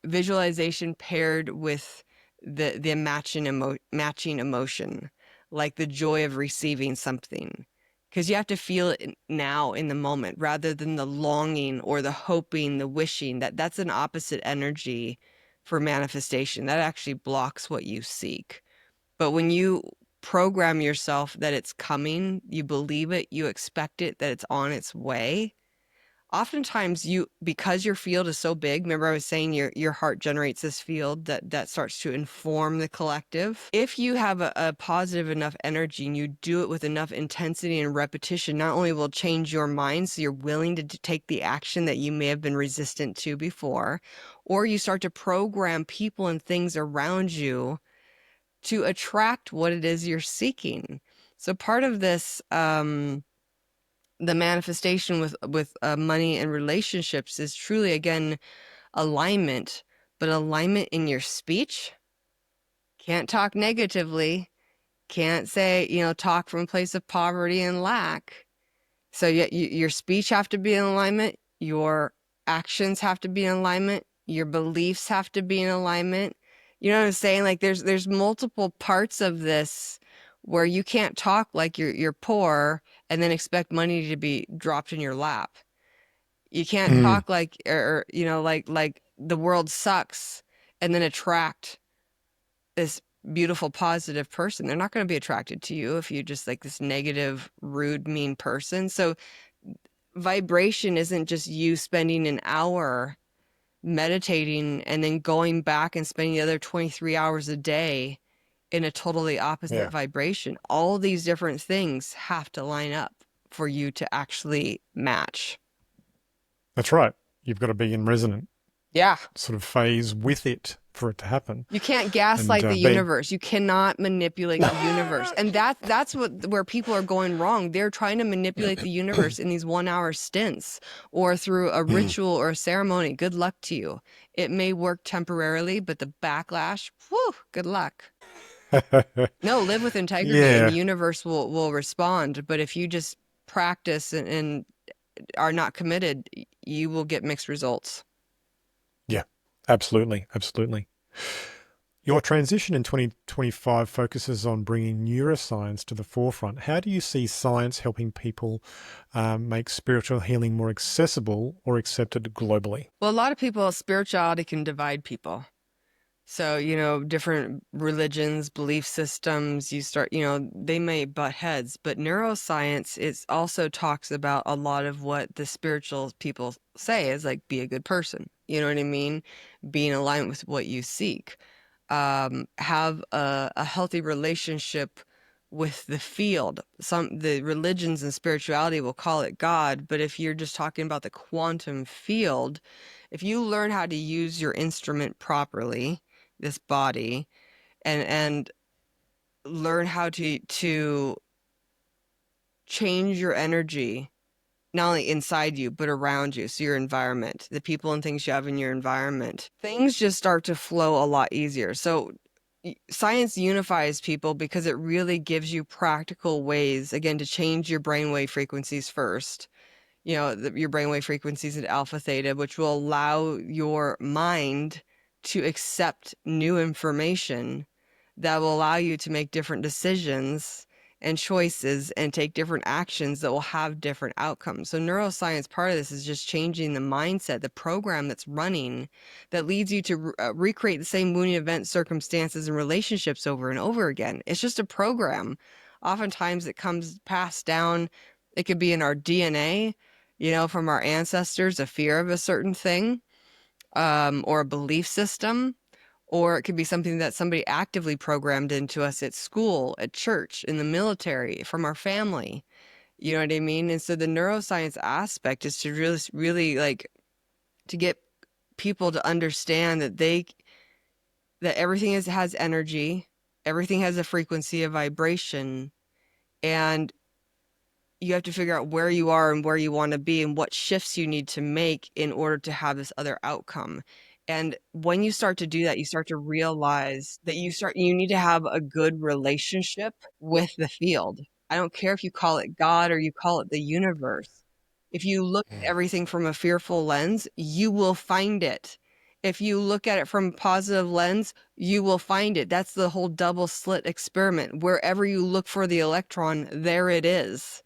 visualization paired with the matching emotion, like the joy of receiving something. Because you have to feel it now in the moment rather than the longing or the hoping, the wishing. That's an opposite energy for manifestation. That actually blocks what you seek. But when you program yourself that it's coming, you believe it, you expect it, that it's on its way, oftentimes because your field is so big, remember I was saying your heart generates this field that starts to inform the collective. If you have a positive enough energy and you do it with enough intensity and repetition, not only will it change your mind so you're willing to take the action that you may have been resistant to before, or you start to program people and things around you to attract what it is you're seeking. So part of this the manifestation with money and relationships is truly, again, alignment, but alignment in your speech. Can't talk negatively, can't say, talk from a place of poverty and lack. So your speech have to be in alignment, your actions have to be in alignment, your beliefs have to be in alignment. You know what I'm saying? Like there's multiple parts of this where you can't talk like you're poor and then expect money to be dropped in your lap. You can't Mm. talk like like the world sucks and then attract this beautiful positive person. They're not going to be attracted to you if you just like this negative, rude, mean person. So vibration isn't just you spending an hour meditating and then going back and spending the other 23 hours a day in a totally opposite Yeah, vibration. All these different things have to line up for you to actually match. that's right. You've got to be in resonant Yeah. sort of phase with it for it to happen. You can't And gaslight the being universe. You cannot manipulate the universe. And that's where people are going wrong. They're trying to manipulate the universe in these 1 hour stints or through a ritual or a ceremony. Good luck to you. It may work temporarily, but the backlash, whew, good luck. No, live with integrity and the yeah, universe will respond. But if you just practice and are not committed, you will get mixed results. yeah, absolutely, absolutely. Your transition in 2025 focuses on bringing neuroscience to the forefront. How do you see science helping people make spiritual healing more accessible or accepted globally? Well, a lot of people, spirituality can divide people. So, different religions, belief systems, they may butt heads, but neuroscience is also talks about a lot of what the spiritual people say is like, be a good person. You know what I mean? Be in alignment with what you seek. Have a healthy relationship with the field. The religions and spirituality will call it God, but if you're just talking about the quantum field, if you learn how to use your instrument properly, this body, and learn how to change your energy not only inside you but around you, so your environment, the people and things you have in your environment, things just start to flow a lot easier. So science unifies people because it really gives you practical ways, again, to change your brainwave frequencies first. Your brainwave frequencies at alpha theta, which will allow your mind to accept new information that will allow you to make different decisions and choices and take different actions that will have different outcomes. So neuroscience, part of this is just changing the mindset, the program that's running that leads you to recreate the same wounding events, circumstances, and relationships over and over again. It's just a program. Oftentimes it comes passed down. It could be in our DNA, from our ancestors, a fear of a certain thing, or a belief system, or it could be something that somebody actively programmed into us at school, at church, in the military, from our family. You know what I mean? And so the neuroscience aspect is to really, really like to get people to understand that everything has energy, everything has a frequency, a vibration, and you have to figure out where you are and where you want to be and what shifts you need to make in order to have this other outcome. And when you start to do that, you start to realize that you need to have a good relationship with the field. I don't care if you call it God or you call it the universe. If you look at Mm. everything from a fearful lens, you will find it. If you look at it from a positive lens, you will find it. That's the whole double slit experiment. Wherever you look for the electron, there it is.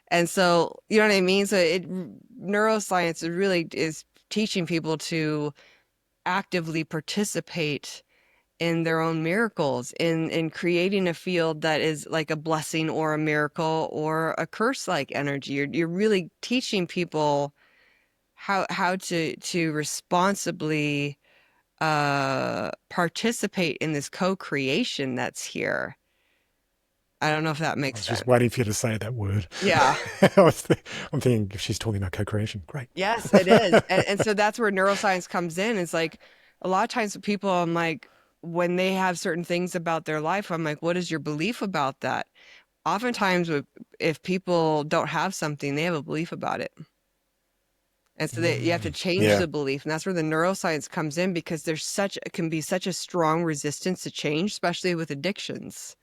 And so, you know what I mean? So neuroscience really is teaching people to actively participate in their own miracles, in creating a field that is like a blessing or a miracle or a curse-like energy. You're really teaching people how to responsibly participate in this co-creation that's here. I don't know if that I makes was sense. just waiting for you to say that word. Yeah. I'm thinking if she's talking about co-creation, great. Yes, it is. And so that's where neuroscience comes in. It's like a lot of times with people, I'm like, when they have certain things about their life, I'm like, what is your belief about that? Oftentimes, if people don't have something, they have a belief about it. And so you have to change Yeah, the belief. And that's where the neuroscience comes in because it can be such a strong resistance to change, especially with addictions.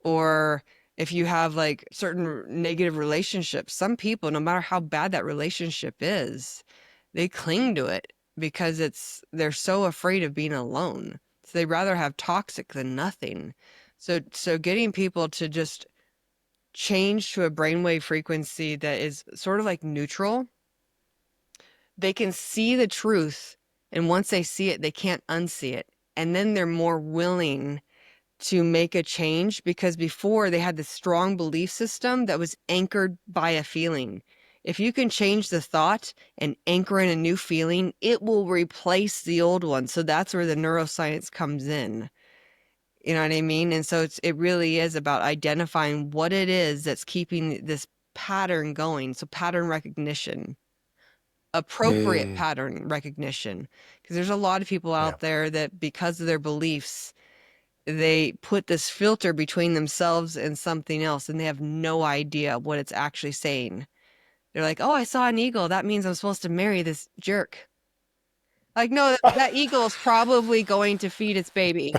Or if you have like certain negative relationships, some people, no matter how bad that relationship is, they cling to it because they're so afraid of being alone. So they rather have toxic than nothing. So getting people to just change to a brainwave frequency that is sort of like neutral, they can see the truth, and once they see it, they can't unsee it. And then they're more willing to make a change because before they had this strong belief system that was anchored by a feeling. If you can change the thought and anchor in a new feeling, it will replace the old one. So that's where the neuroscience comes in. You know what I mean? And so it really is about identifying what it is that's keeping this pattern going. So pattern recognition, appropriate mm, pattern recognition, because there's a lot of people yeah, out there that because of their beliefs they put this filter between themselves and something else and they have no idea what it's actually saying. They're like, oh, I saw an eagle. That means I'm supposed to marry this jerk. Like, no, that eagle is probably going to feed its baby.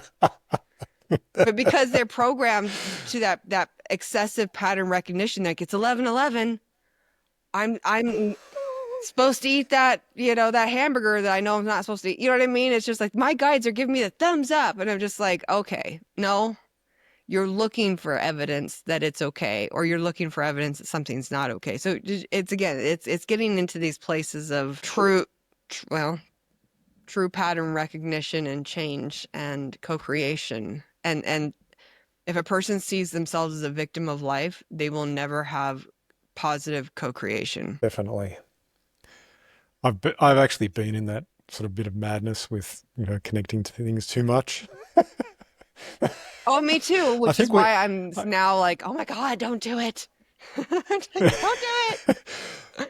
But because they're programmed to that excessive pattern recognition, like it's 11:11, I'm supposed to eat that hamburger that I know I'm not supposed to eat. You know what I mean? It's just like my guides are giving me the thumbs up, and I'm just like, okay, no, you're looking for evidence that it's okay, or you're looking for evidence that something's not okay. So it's again, it's getting into these places of well, true pattern recognition and change and co-creation. And if a person sees themselves as a victim of life, they will never have positive co-creation. definitely. I've actually been in that sort of bit of madness with connecting to things too much. Oh, me too, I which is think we, why I'm I, now like, oh my God, don't do it. Don't do it.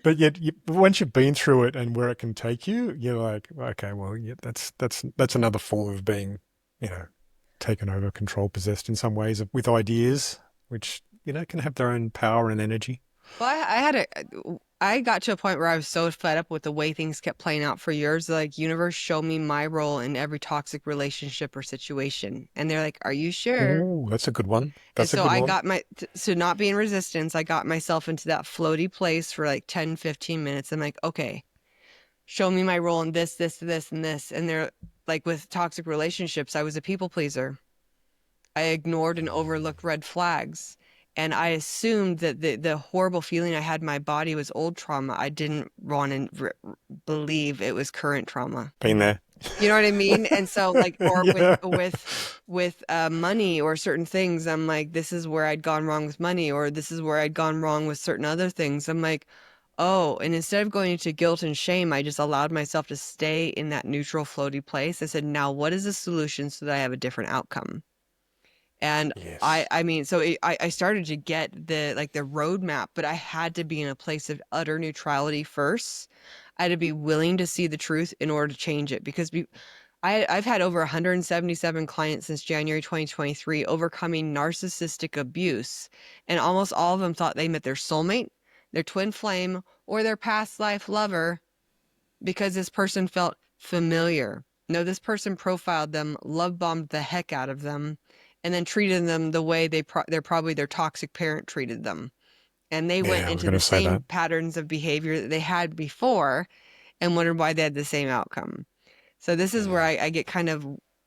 but yet once you've been through it and where it can take you, you're like, okay, well, yeah, that's another form of being, you know, taken over, controlled, possessed in some ways with ideas, which can have their own power and energy. Well, I had I got to a point where I was so fed up with the way things kept playing out for years. Like, universe, show me my role in every toxic relationship or situation. And they're like, are you sure? Oh, that's a good one. And That's a so good I one. got so not being resistance, I got myself into that floaty place for like 10, 15 minutes. I'm like, okay, show me my role in this, this, this, and this. And they're like, with toxic relationships, I was a people pleaser. I ignored and overlooked red flags. And I assumed that the horrible feeling I had in my body was old trauma. I didn't want to believe it was current trauma. Been there. You know what I mean? And so like, or Yeah. with money or certain things, I'm like, this is where I'd gone wrong with money, or this is where I'd gone wrong with certain other things. I'm like, oh, and instead of going into guilt and shame, I just allowed myself to stay in that neutral, floaty place. I said, now what is the solution so that I have a different outcome? And Yes. I mean, so I started to get the roadmap, but I had to be in a place of utter neutrality first. I had to be willing to see the truth in order to change it because I've had over 177 clients since January 2023 overcoming narcissistic abuse, and almost all of them thought they met their soulmate, their twin flame, or their past life lover because this person felt familiar. No, this person profiled them, love bombed the heck out of them, and then treated them the way they're probably their toxic parent treated them. And they went Yeah, I was into going the to say same that. patterns of behavior that they had before and wondered why they had the same outcome. So this is where Mm. I get kind of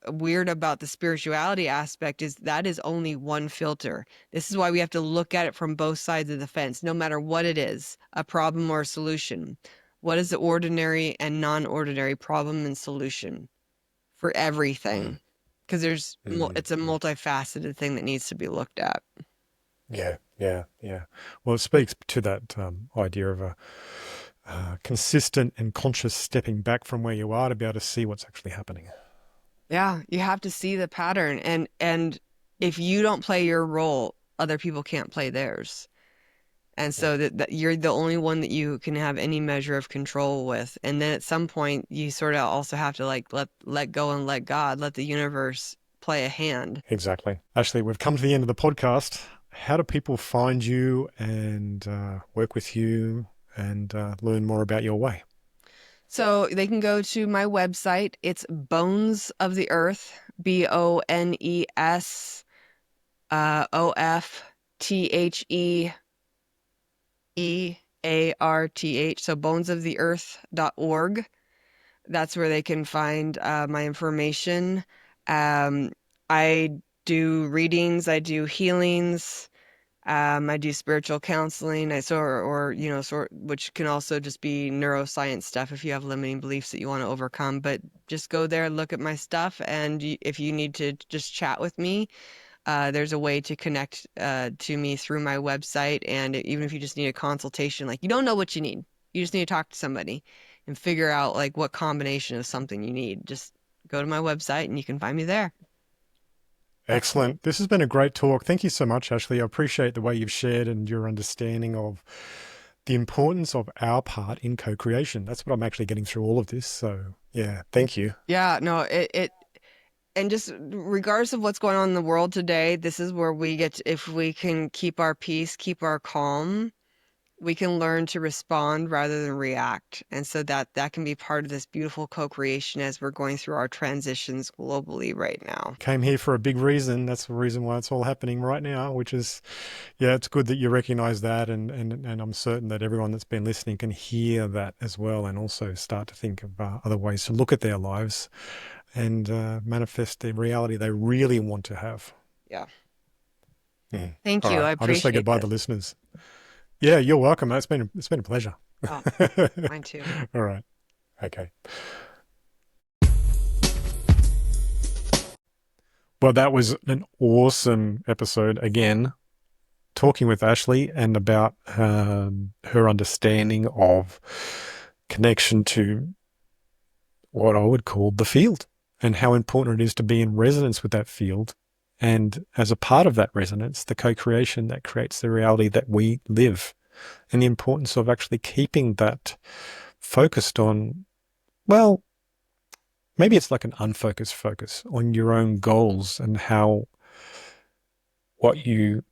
weird about the spirituality aspect is that is only one filter. This is why we have to look at it from both sides of the fence, no matter what it is, a problem or a solution. What is the ordinary and non-ordinary problem and solution for Mm. everything? Because Mm. it's a Mm. multifaceted thing that needs to be looked at. Yeah, yeah, yeah. Well, it speaks to that idea of a consistent and conscious stepping back from where you are to be able to see what's actually happening. Yeah, you have to see the pattern and if you don't play your role, other people can't play theirs. And Yeah, so that you're the only one that you can have any measure of control with. And then at some point you sort of also have to like let go and let God, let the universe play a hand. exactly. Ashley, we've come to the end of the podcast. How do people find you and work with you and learn more about your way? So they can go to my website. It's Bones of the Earth, BONESOFTHEEARTH. So bonesoftheearth.org. That's where they can find my information. Um, I do readings, I do healings, I do spiritual counseling. Which can also just be neuroscience stuff if you have limiting beliefs that you want to overcome. But just go there, look at my stuff, and if you need to just chat with me, there's a way to connect to me through my website. And even if you just need a consultation, like you don't know what you need, you just need to talk to somebody and figure out like what combination of something you need. Just go to my website and you can find me there. Excellent. This has been a great talk. Thank you so much, Ashley. I appreciate the way you've shared and your understanding of the importance of our part in co-creation. That's what I'm actually getting through all of this. So, yeah, thank you. Yeah, no, and just regardless of what's going on in the world today, this is where if we can keep our peace, keep our calm, we can learn to respond rather than react. And so that can be part of this beautiful co-creation as we're going through our transitions globally right now. Came here for a big reason. That's the reason why it's all happening right now, which is, yeah, it's good that you recognize that. And I'm certain that everyone that's been listening can hear that as well and also start to think of other ways to look at their lives and manifest the reality they really want to have. Yeah. Mm. Thank All you. right. I I'll just say appreciate goodbye to this. the listeners. Yeah, you're welcome. It's been a pleasure. Oh, mine too. All right. Okay. Well, that was an awesome episode again, talking with Ashley and about her understanding of connection to what I would call the field and how important it is to be in resonance with that field. And as a part of that resonance, the co-creation that creates the reality that we live and the importance of actually keeping that focused on, well, maybe it's like an unfocused focus on your own goals and how what you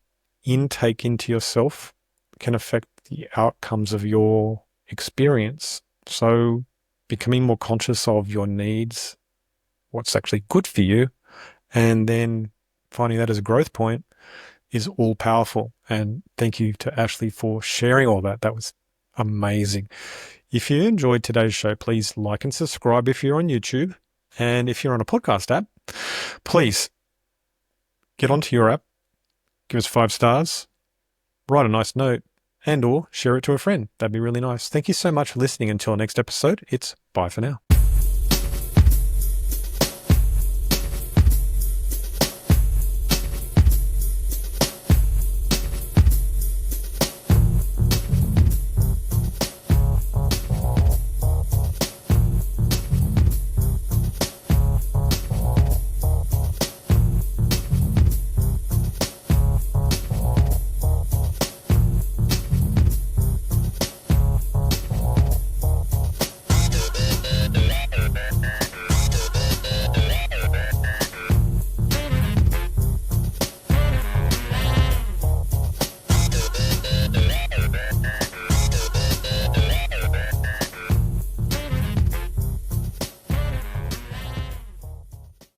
intake into yourself can affect the outcomes of your experience. So becoming more conscious of your needs, what's actually good for you, and then finding that as a growth point is all powerful. And thank you to Ashley for sharing all that. That was amazing. If you enjoyed today's show, please like and subscribe if you're on YouTube. And if you're on a podcast app, please get onto your app, give us 5 stars, write a nice note, and or share it to a friend. That'd be really nice. Thank you so much for listening. Until next episode, it's bye for now.